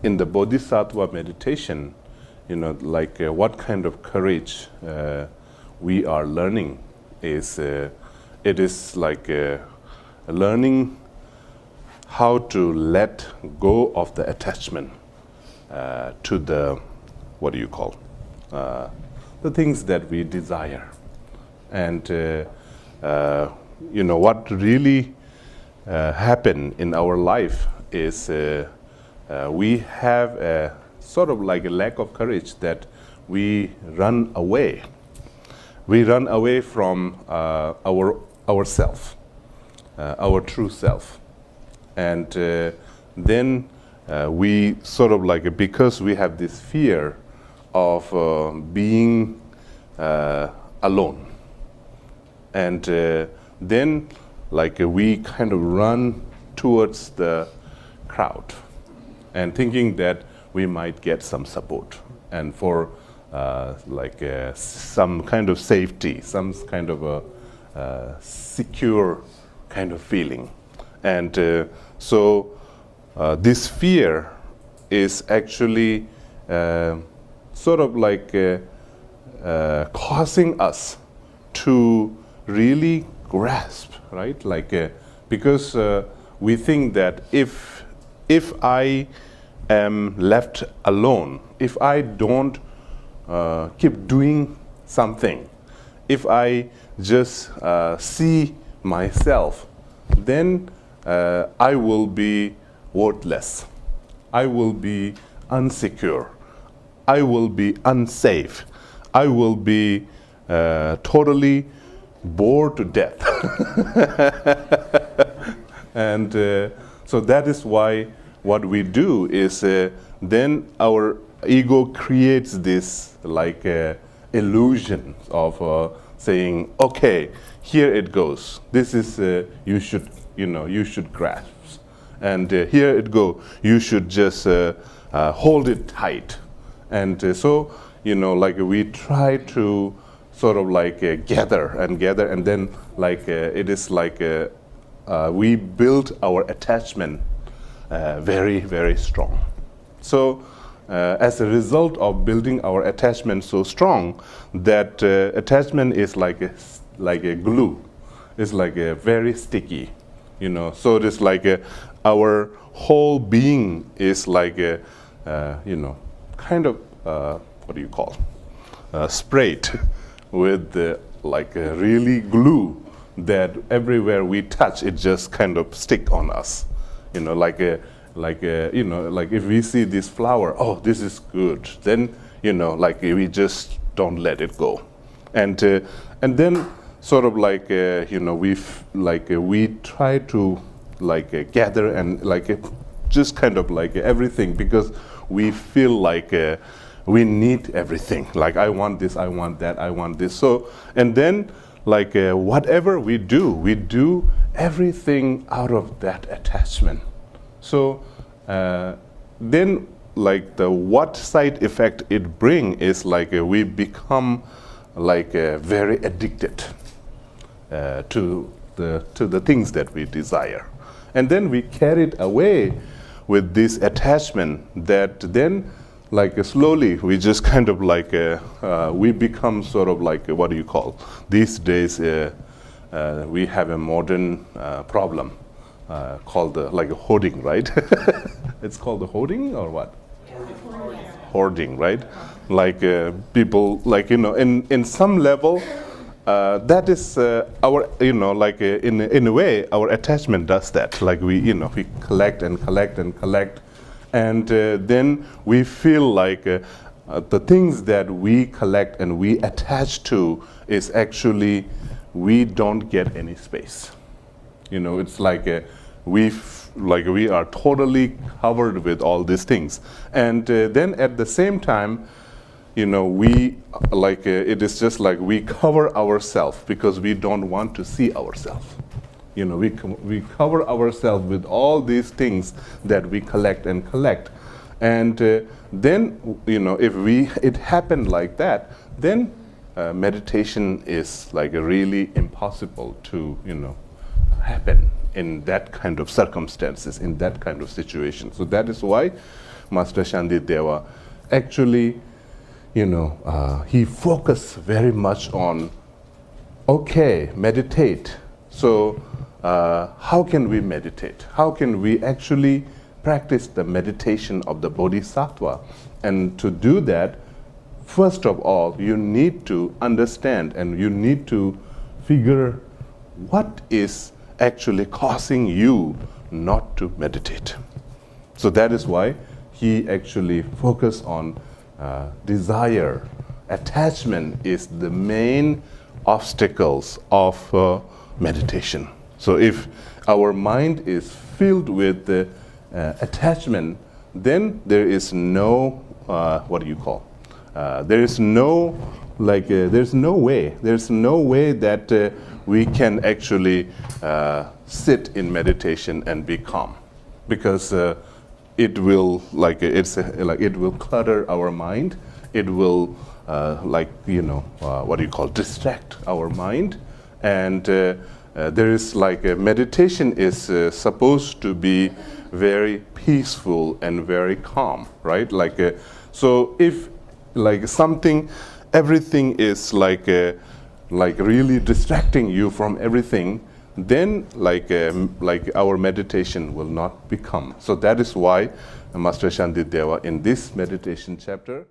in the Bodhisattva meditation, like what kind of courage we are learning is, it is like learning how to let go of the attachment to the, what do you call, the things that we desire. And what really happen in our life is we have a sort of like a lack of courage that we run away. We run away from our self, our true self. And then we sort of like, because we have this fear of being alone. And then like we kind of run towards the crowd and thinking that we might get some support and for some kind of safety, some kind of a secure kind of feeling. And so this fear is actually sort of like causing us to really grasp, right? Like because we think that if I am left alone, if I don't keep doing something, if I just see myself, then I will be worthless. I will be insecure. I will be unsafe. I will be totally bored to death. And so that is why what we do is then our ego creates this like illusion of saying, okay, here it goes. This is you should grasp, and here it go. You should just hold it tight, and so like we try to sort of like gather, and then like it is like we build our attachment very, very strong. So as a result of building our attachment so strong, that attachment is like a glue. It's like a very sticky, So it is like our whole being is like a, kind of what do you call, sprayed with like a really glue that everywhere we touch, it just kind of stick on us. Like if we see this flower, oh, this is good, then like we just don't let it go, and then sort of like we try to like gather and like just kind of like everything, because we feel like we need everything. Like I want this, I want that, I want this. So and then like whatever we do everything out of that attachment. So then like the what side effect it bring is like we become like very addicted to the things that we desire, and then we carried away with this attachment that then like slowly we just kind of like we become sort of like what do you call these days we have a modern problem called like a hoarding, right? It's called the hoarding or what? Hoarding, right? Like people like in some level that is our like in a way our attachment does that. Like we we collect and collect and collect, and then we feel like the things that we collect and we attach to is actually we don't get any space. It's like we are totally covered with all these things, and then at the same time we like it is just like we cover ourselves because we don't want to see ourselves. We cover ourselves with all these things that we collect and collect, and then if it happened like that, then meditation is like really impossible to happen in that kind of circumstances, in that kind of situation. So that is why Master Shantideva, actually, he focused very much on, okay, meditate. So how can we meditate? How can we actually practice the meditation of the Bodhisattva? And to do that, first of all, you need to understand and you need to figure what is actually causing you not to meditate. So that is why he actually focused on desire. Attachment is the main obstacles of meditation. So if our mind is filled with attachment, then there is no, there's no way that we can actually sit in meditation and be calm, because it will it will clutter our mind. It will distract our mind, and there is meditation is supposed to be very peaceful and very calm, right? So if everything is really distracting you from everything, then our meditation will not become. So that is why Master Shantideva in this meditation chapter